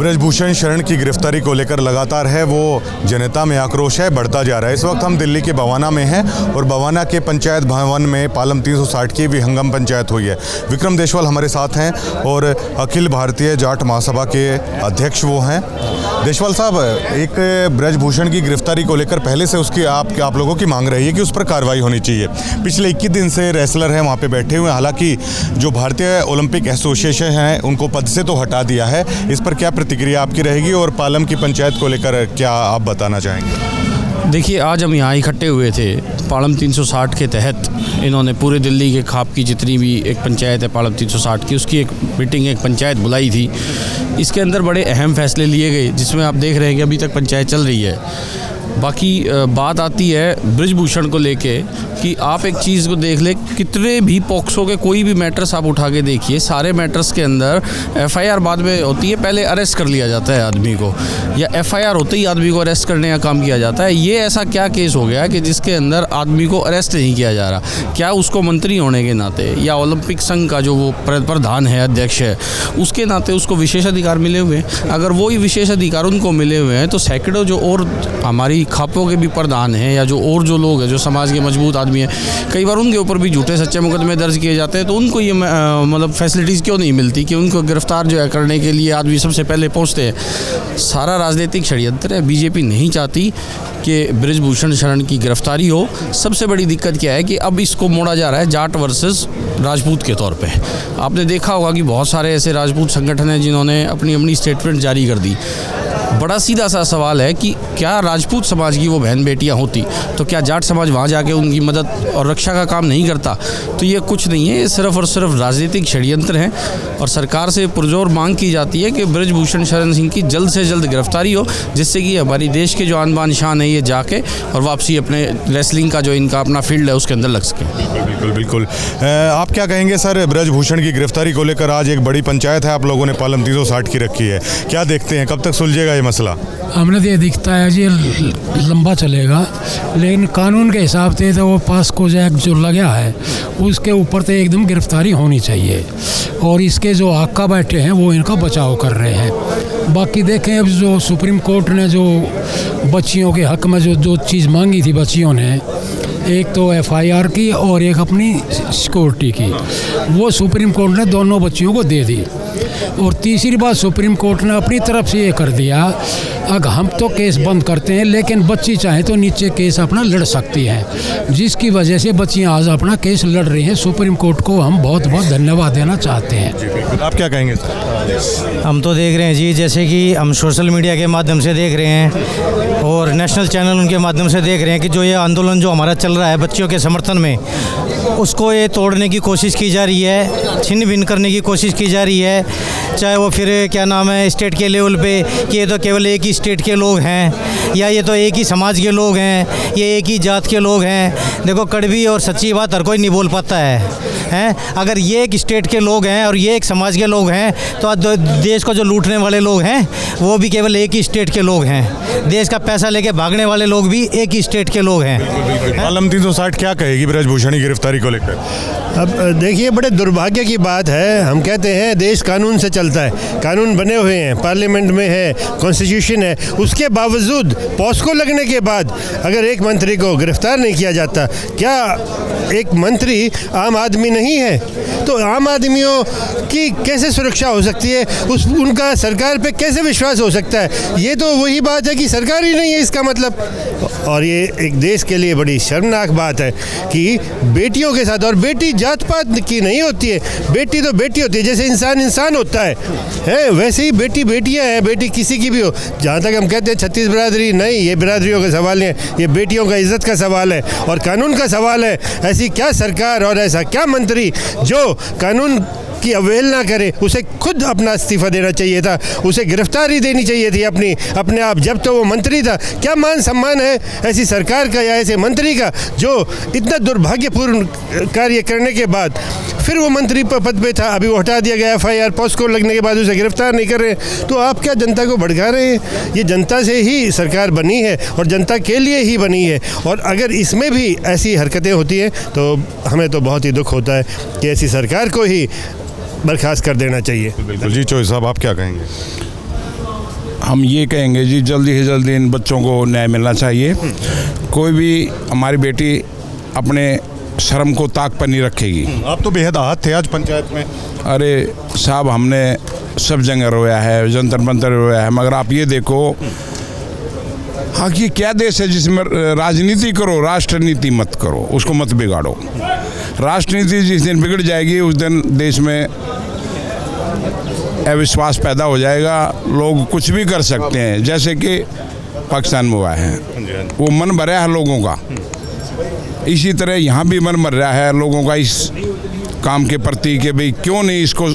ब्रजभूषण शरण की गिरफ्तारी को लेकर लगातार है वो जनता में आक्रोश है, बढ़ता जा रहा है। इस वक्त हम दिल्ली के बवाना में हैं और बवाना के पंचायत भवन में पालम 360 की विहंगम पंचायत हुई है। विक्रम देशवाल हमारे साथ हैं और अखिल भारतीय जाट महासभा के अध्यक्ष वो हैं। देशवाल साहब, एक ब्रजभूषण की गिरफ्तारी को लेकर पहले से उसकी आप लोगों की मांग रही है कि उस पर कार्रवाई होनी चाहिए। पिछले 21 दिन से रेसलर हैं वहाँ पे बैठे हुए हैं। हालांकि जो भारतीय ओलंपिक एसोसिएशन है उनको पद से तो हटा दिया है। इस पर क्या प्रतिक्रिया आपकी रहेगी और पालम की पंचायत को लेकर क्या आप बताना चाहेंगे? देखिए, आज हम यहाँ इकट्ठे हुए थे पालम 360 के तहत। इन्होंने पूरे दिल्ली के खाप की जितनी भी एक पंचायत है पालम 360 की, उसकी एक मीटिंग, एक पंचायत बुलाई थी। इसके अंदर बड़े अहम फैसले लिए गए जिसमें आप देख रहे हैं कि अभी तक पंचायत चल रही है। बाकी बात आती है ब्रजभूषण को लेके कि आप एक चीज़ को देख ले, कितने भी पॉक्सो के कोई भी मैटर्स आप उठा के देखिए, सारे मैटर्स के अंदर एफआईआर बाद में होती है, पहले अरेस्ट कर लिया जाता है आदमी को, या एफआईआर होते ही आदमी को अरेस्ट करने का काम किया जाता है। ये ऐसा क्या केस हो गया कि जिसके अंदर आदमी को अरेस्ट नहीं किया जा रहा? क्या उसको मंत्री होने के नाते या ओलंपिक संघ का जो वो प्रधान है, अध्यक्ष है, उसके नाते उसको विशेष अधिकार मिले हुए हैं? अगर वही विशेष अधिकार उनको मिले हुए हैं तो सैकड़ों जो और हमारी खापों के भी प्रधान हैं या जो और जो लोग हैं जो समाज के मजबूत आदमी हैं, कई बार उनके ऊपर भी झूठे सच्चे मुकदमे दर्ज किए जाते हैं। तो उनको ये मतलब फैसिलिटीज़ क्यों नहीं मिलती कि उनको गिरफ्तार जो है करने के लिए आदमी सबसे पहले पहुंचते हैं? सारा राजनीतिक षड्यंत्र है। बीजेपी नहीं चाहती कि ब्रजभूषण शरण की गिरफ्तारी हो। सबसे बड़ी दिक्कत क्या है कि अब इसको मोड़ा जा रहा है जाट वर्सेस राजपूत के तौर पे। आपने देखा होगा कि बहुत सारे ऐसे राजपूत संगठन हैं जिन्होंने अपनी अपनी स्टेटमेंट जारी कर दी। बड़ा सीधा सा सवाल है कि क्या राजपूत समाज की वो बहन बेटियां होती तो क्या जाट समाज वहाँ जाके उनकी मदद और रक्षा का काम नहीं करता? तो ये कुछ नहीं है, ये सिर्फ और सिर्फ राजनीतिक षड्यंत्र हैं। और सरकार से पुरजोर मांग की जाती है कि ब्रजभूषण शरण सिंह की जल्द से जल्द गिरफ्तारी हो, जिससे कि हमारी देश के जो आन बान शान है ये जाके और वापसी अपने रेसलिंग का जो इनका अपना फील्ड है उसके अंदर लग सके। बिल्कुल बिल्कुल। आप क्या कहेंगे सर, ब्रजभूषण की गिरफ्तारी को लेकर आज एक बड़ी पंचायत है आप लोगों ने पालम 360 की रखी है, क्या देखते हैं कब तक सुलझेगा ये मसला? हमने तो ये दिखता है जी लंबा चलेगा, लेकिन कानून के हिसाब से तो वो पास्को एक्ट जो लगा है उसके ऊपर तो एकदम गिरफ्तारी होनी चाहिए। और इसके जो आका बैठे हैं वो इनका बचाव कर रहे हैं। बाकी देखें, अब जो सुप्रीम कोर्ट ने जो बच्चियों के हक में जो चीज़ मांगी थी बच्चियों ने, एक तो एफआईआर की और एक अपनी सिक्योरिटी की, वो सुप्रीम कोर्ट ने दोनों बच्चियों को दे दी। और तीसरी बात सुप्रीम कोर्ट ने अपनी तरफ से ये कर दिया, अगर हम तो केस बंद करते हैं लेकिन बच्ची चाहे तो नीचे केस अपना लड़ सकती हैं, जिसकी वजह से बच्चियां आज अपना केस लड़ रही हैं। सुप्रीम कोर्ट को हम बहुत बहुत धन्यवाद देना चाहते हैं। आप क्या कहेंगे? हम तो देख रहे हैं जी, जैसे कि हम सोशल मीडिया के माध्यम से देख रहे हैं और नेशनल चैनल उनके माध्यम से देख रहे हैं कि जो ये आंदोलन जो हमारा चल रहा है बच्चियों के समर्थन में, उसको ये तोड़ने की कोशिश की जा रही है, छिन्न भिन्न करने की कोशिश की जा रही है। चाहे वो फिर क्या नाम है स्टेट के लेवल पे कि ये तो केवल एक ही स्टेट के लोग हैं, या ये तो एक ही समाज के लोग हैं, ये एक ही जात के लोग हैं। देखो, कड़वी और सच्ची बात हर कोई नहीं बोल पाता है। अगर ये एक स्टेट के लोग हैं और ये एक समाज के लोग हैं तो देश को जो लूटने वाले लोग हैं वो भी केवल एक ही स्टेट के लोग हैं। देश का पैसा लेके भागने वाले लोग भी एक ही स्टेट के लोग हैं। पालम 360 क्या कहेगी ब्रजभूषण की गिरफ्तारी को लेकर? अब देखिए, बड़े दुर्भाग्य की बात है। हम कहते हैं देश कानून से चलता है, कानून बने हुए हैं, पार्लियामेंट में है, कॉन्स्टिट्यूशन है, उसके बावजूद पॉस्को लगने के बाद अगर एक मंत्री को गिरफ्तार नहीं किया जाता, क्या एक मंत्री आम आदमी नहीं है? तो आम आदमियों की कैसे सुरक्षा हो सकती है? उनका सरकार पे कैसे विश्वास हो सकता है? ये तो वही बात है कि सरकार ही नहीं है इसका मतलब। और ये एक देश के लिए बड़ी शर्मनाक बात है कि बेटियों के साथ, और बेटी जात पात की नहीं होती है, बेटी तो बेटी होती है, जैसे इंसान इंसान होता है वैसे ही बेटी बेटियां हैं, बेटी किसी की भी हो। जहाँ तक हम कहते हैं 36 बिरादरी, नहीं, ये बिरादरियों का सवाल नहीं है, ये बेटियों का इज्जत का सवाल है और कानून का सवाल है। ऐसी क्या सरकार और ऐसा क्या मंत्री जो कानून की अवहेलना करे? उसे खुद अपना इस्तीफा देना चाहिए था, उसे गिरफ्तारी देनी चाहिए थी अपने आप, जब तो वो मंत्री था। क्या मान सम्मान है ऐसी सरकार का या ऐसे मंत्री का जो इतना दुर्भाग्यपूर्ण कार्य करने के बाद फिर वो मंत्री पद पे था, अभी वो हटा दिया गया, एफआईआर पॉस्को लगने के बाद उसे गिरफ्तार नहीं कर रहे। तो आप क्या जनता को भड़का रहे हैं? ये जनता से ही सरकार बनी है और जनता के लिए ही बनी है, और अगर इसमें भी ऐसी हरकतें होती हैं तो हमें तो बहुत ही दुख होता है कि ऐसी सरकार को ही बर्खास्त कर देना चाहिए। बिल्कुल जी। चौधरी साहब, आप क्या कहेंगे? हम ये कहेंगे जी जल्दी से जल्दी इन बच्चों को न्याय मिलना चाहिए। कोई भी हमारी बेटी अपने शर्म को ताक पर नहीं रखेगी। आप तो बेहद आहत थे आज पंचायत में। अरे साहब, हमने सब जगह रोया है, जंतर मंतर रोया है, मगर आप ये देखो, हाँ, ये क्या देश है जिसमें राजनीति करो, राष्ट्र नीति मत करो, उसको मत बिगाड़ो। राष्ट्रनीति जिस दिन बिगड़ जाएगी उस दिन देश में अविश्वास पैदा हो जाएगा, लोग कुछ भी कर सकते हैं। जैसे कि पाकिस्तान में हुआ है, वो मन भरा है लोगों का, इसी तरह यहाँ भी मन भर रहा है लोगों का इस काम के प्रति कि भाई क्यों नहीं इसको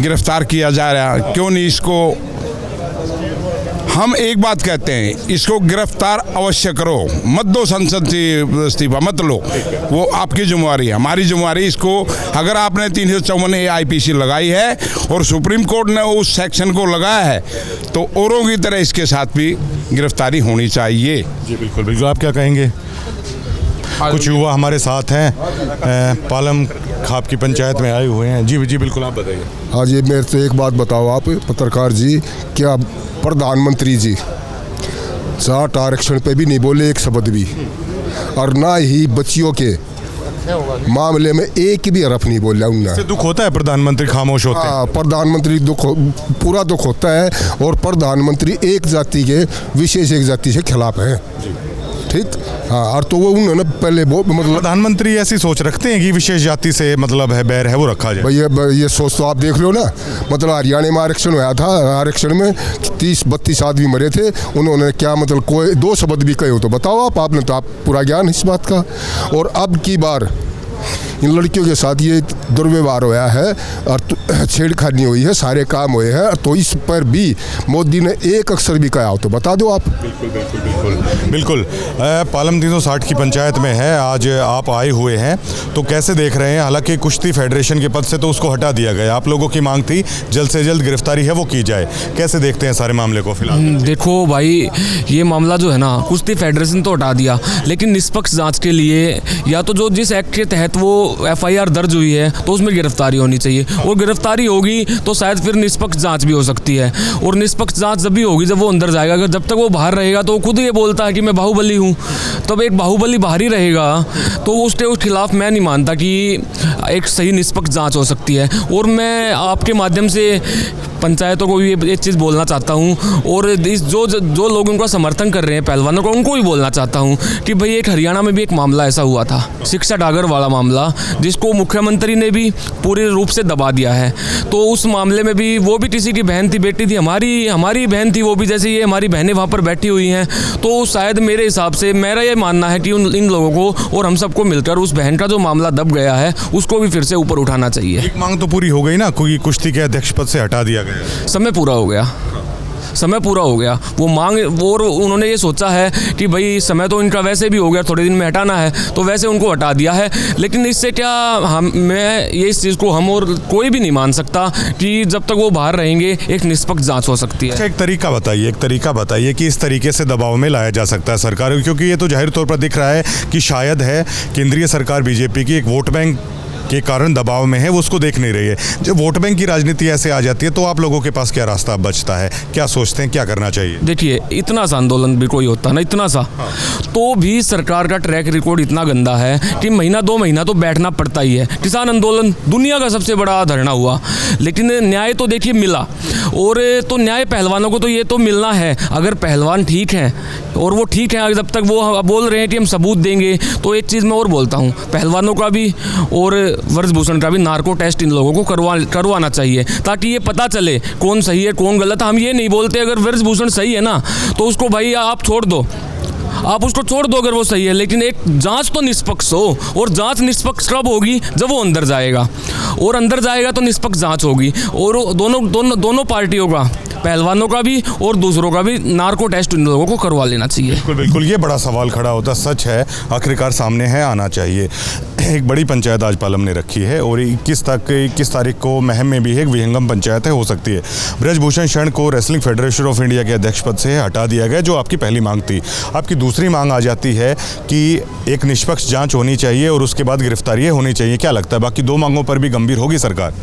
गिरफ्तार किया जा रहा, क्यों नहीं इसको। हम एक बात कहते हैं, इसको गिरफ्तार अवश्य करो, मत दो संसद से इस्तीफा मत लो, वो आपकी जिम्मेवारी है, हमारी जिम्मेवारी। इसको अगर आपने 354 IPC लगाई है और सुप्रीम कोर्ट ने उस सेक्शन को लगाया है तो औरों की तरह इसके साथ भी गिरफ्तारी होनी चाहिए। जी बिल्कुल बिल्कुल। आप क्या कहेंगे? कुछ युवा हमारे साथ हैं, पालम खाप की पंचायत में आए हुए हैं। जी जी बिल्कुल, आप बताइए। हाँ जी, मेरे से एक बात बताओ आप पत्रकार जी, क्या प्रधानमंत्री जी जाट आरक्षण पे भी नहीं बोले एक शब्द भी, और ना ही बच्चियों के मामले में एक भी हरफ नहीं बोला उन्होंने। दुख होता है प्रधानमंत्री खामोश होते हैं। हाँ, प्रधानमंत्री पूरा दुख होता है, और प्रधानमंत्री एक जाति के विशेष एक जाति से खिलाफ है, ठीक। हाँ, और तो वो उन्होंने पहले वो मतलब प्रधानमंत्री ऐसी सोच रखते हैं कि विशेष जाति से मतलब है बैर है वो रखा जाए। भैया ये सोच तो आप देख लो ना, मतलब हरियाणा में आरक्षण हुआ था, आरक्षण में 30-32 आदमी मरे थे, उन्होंने क्या मतलब कोई 2 शब्द भी कहे हो तो बताओ आपने तो आप पूरा ज्ञान इस बात का। और अब की बार इन लड़कियों के साथ ये दुर्व्यवहार होया है और छेड़खानी हुई है, सारे काम हुए हैं, तो इस पर भी मोदी ने एक अक्षर भी कहा हो तो बता दो आप। बिल्कुल बिल्कुल बिल्कुल बिल्कुल। पालम 360 की पंचायत में है, आज आप आए हुए हैं, तो कैसे देख रहे हैं? हालांकि कुश्ती फेडरेशन के पद से तो उसको हटा दिया गया, आप लोगों की मांग थी जल्द से जल्द गिरफ्तारी है वो की जाए, कैसे देखते हैं सारे मामले को फिलहाल? देखो भाई, ये मामला जो है ना, कुश्ती फेडरेशन तो हटा दिया, लेकिन निष्पक्ष जांच के लिए या तो जो जिस एक्ट के तहत वो FIR दर्ज हुई है तो उसमें गिरफ्तारी होनी चाहिए, और गिरफ्तारी होगी तो शायद फिर निष्पक्ष जांच भी हो सकती है। और निष्पक्ष जांच जब भी होगी जब वो अंदर जाएगा, अगर जब तक वो बाहर रहेगा तो वो खुद ये बोलता है कि मैं बाहुबली हूँ, तब एक बाहुबली बाहर ही रहेगा, तो उसके खिलाफ मैं नहीं मानता कि एक सही निष्पक्ष जांच हो सकती है। और मैं आपके माध्यम से पंचायतों को भी एक चीज़ बोलना चाहता हूँ, और इस जो लोग उनका समर्थन कर रहे हैं पहलवानों को, उनको भी बोलना चाहता हूँ कि भाई एक हरियाणा में भी एक मामला ऐसा हुआ था, शिक्षा डागर वाला मामला, जिसको मुख्यमंत्री ने भी पूरे रूप से दबा दिया है। तो उस मामले में भी वो भी किसी की बहन थी, बेटी थी, हमारी बहन थी वो भी, जैसे ये हमारी बहनें वहाँ पर बैठी हुई हैं, तो शायद मेरे हिसाब से मेरा ये मानना है कि इन लोगों को और हम सबको मिलकर उस बहन का जो मामला दब गया है उसको भी फिर से ऊपर उठाना चाहिए। एक मांग तो पूरी हो गई ना, क्योंकि कुश्ती के अध्यक्ष पद से हटा दिया गया, समय पूरा हो गया, वो मांग, और उन्होंने ये सोचा है कि भाई समय तो इनका वैसे भी हो गया, थोड़े दिन में हटाना है, तो वैसे उनको हटा दिया है। लेकिन इससे क्या मैं ये इस चीज़ को हम और कोई भी नहीं मान सकता कि जब तक वो बाहर रहेंगे एक निष्पक्ष जांच हो सकती है। अच्छा, एक तरीका बताइए कि इस तरीके से दबाव में लाया जा सकता है सरकार को, क्योंकि ये तो जाहिर तौर पर दिख रहा है कि शायद है केंद्रीय सरकार बीजेपी की एक वोट बैंक के कारण दबाव में है, वो उसको देख नहीं रही है। जब वोट बैंक की राजनीति ऐसे आ जाती है तो आप लोगों के पास क्या रास्ता बचता है? क्या सोचते हैं, क्या करना चाहिए? देखिए, इतना सा आंदोलन भी कोई होता ना, इतना सा, तो भी सरकार का ट्रैक रिकॉर्ड इतना गंदा है कि महीना 2 महीना तो बैठना पड़ता ही है। किसान आंदोलन दुनिया का सबसे बड़ा धरना हुआ, लेकिन न्याय तो देखिए मिला, और तो न्याय पहलवानों को तो ये तो मिलना है। अगर पहलवान ठीक हैं और वो ठीक है, जब तक वो बोल रहे हैं कि हम सबूत देंगे, तो एक चीज़ मैं और बोलता हूँ, पहलवानों का भी और ब्रजभूषण का भी नार्को टेस्ट इन लोगों को करवाना चाहिए, ताकि ये पता चले कौन सही है कौन गलत है। हम ये नहीं बोलते अगर ब्रजभूषण सही है ना तो उसको भाई आप छोड़ दो, आप उसको छोड़ दो अगर वो सही है, लेकिन एक जांच तो निष्पक्ष हो, और जांच निष्पक्ष कब होगी? जब वो अंदर जाएगा, और अंदर जाएगा तो निष्पक्ष जांच होगी, और दोनों पार्टियों का, पहलवानों का भी और दूसरों का भी नार्को टेस्ट इन लोगों को करवा लेना चाहिए। बिल्कुल बिल्कुल, ये बड़ा सवाल खड़ा होता, सच है आखिरकार सामने है, आना चाहिए। एक बड़ी पंचायत आज पालम ने रखी है, और 21 तारीख को महम में भी एक विहंगम पंचायत है, हो सकती है। ब्रजभूषण शरण को रेसलिंग फेडरेशन ऑफ इंडिया के अध्यक्ष पद से हटा दिया गया, जो आपकी पहली मांग थी। आपकी दूसरी मांग आ जाती है कि एक निष्पक्ष जांच होनी चाहिए और उसके बाद गिरफ्तारी होनी चाहिए। क्या लगता है बाकी 2 मांगों पर भी गंभीर होगी सरकार?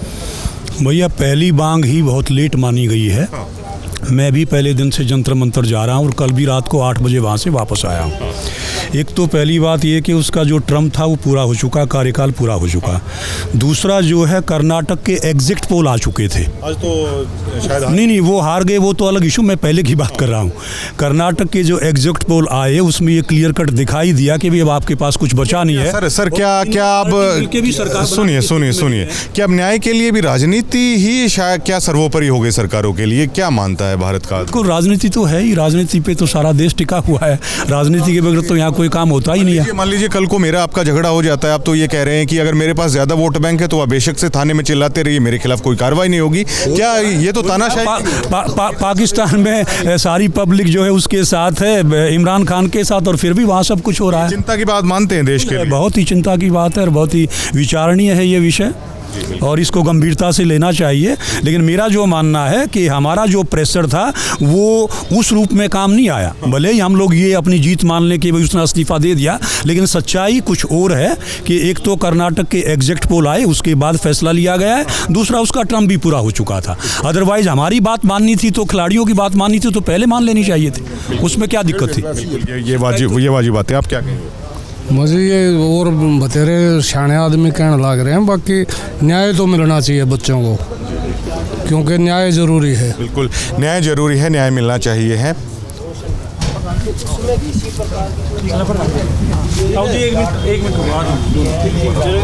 भैया पहली मांग ही बहुत लेट मानी गई है। मैं भी पहले दिन से जंतर मंतर जा रहा हूँ और कल भी रात को 8 बजे वहाँ से वापस आया हूँ। एक तो पहली बात ये कि उसका जो टर्म था वो पूरा हो चुका, कार्यकाल पूरा हो चुका। दूसरा जो है कर्नाटक के एग्जिट पोल आ चुके थे। आज तो शायद नहीं वो हार गए, वो तो अलग इशू, मैं पहले की बात कर रहा हूँ। कर्नाटक के जो एग्जिट पोल आए उसमें ये क्लियर कट दिखाई दिया कि भाई अब आपके पास कुछ बचा नहीं है। सर क्या आप सुनिए क्या अब न्याय के लिए भी राजनीति ही शायद क्या सर्वोपरि हो गई सरकारों के लिए? क्या मानता है भारत का? को राजनीति तो है ही, राजनीति पे तो सारा देश टिका हुआ है। राजनीति के बगैर तो यहाँ कोई काम होता ही नहीं है। मान लीजिए कल को मेरा आपका झगड़ा हो जाता है, आप तो ये कह रहे हैं कि अगर मेरे पास ज्यादा वोट बैंक है तो आप बेशक से थाने में चिल्लाते रहिए, मेरे खिलाफ कोई कार्रवाई नहीं होगी। क्या ये तो तानाशाही? पाकिस्तान में सारी पब्लिक जो है उसके साथ है, इमरान खान के साथ, और फिर भी वहाँ सब कुछ हो रहा है। चिंता की बात मानते हैं देश के लिए? बहुत ही चिंता की बात है और बहुत ही विचारणीय है ये विषय और इसको गंभीरता से लेना चाहिए। लेकिन मेरा जो मानना है कि हमारा जो प्रेशर था वो उस रूप में काम नहीं आया। भले ही हम लोग ये अपनी जीत मान लें कि भाई उसने इस्तीफा दे दिया, लेकिन सच्चाई कुछ और है कि एक तो कर्नाटक के एग्जिट पोल आए, उसके बाद फैसला लिया गया है। दूसरा उसका टर्म भी पूरा हो चुका था। अदरवाइज हमारी बात माननी थी तो खिलाड़ियों की बात माननी थी तो पहले मान लेनी चाहिए थी, उसमें क्या दिक्कत थी? ये वाजिब बात है। आप क्या कहेंगे? मुझे ये और बतेरे सियाने आदमी कहने लग रहे हैं, बाकी न्याय तो मिलना चाहिए बच्चों को, क्योंकि न्याय ज़रूरी है। बिल्कुल न्याय जरूरी है, न्याय मिलना चाहिए है। एक मिनट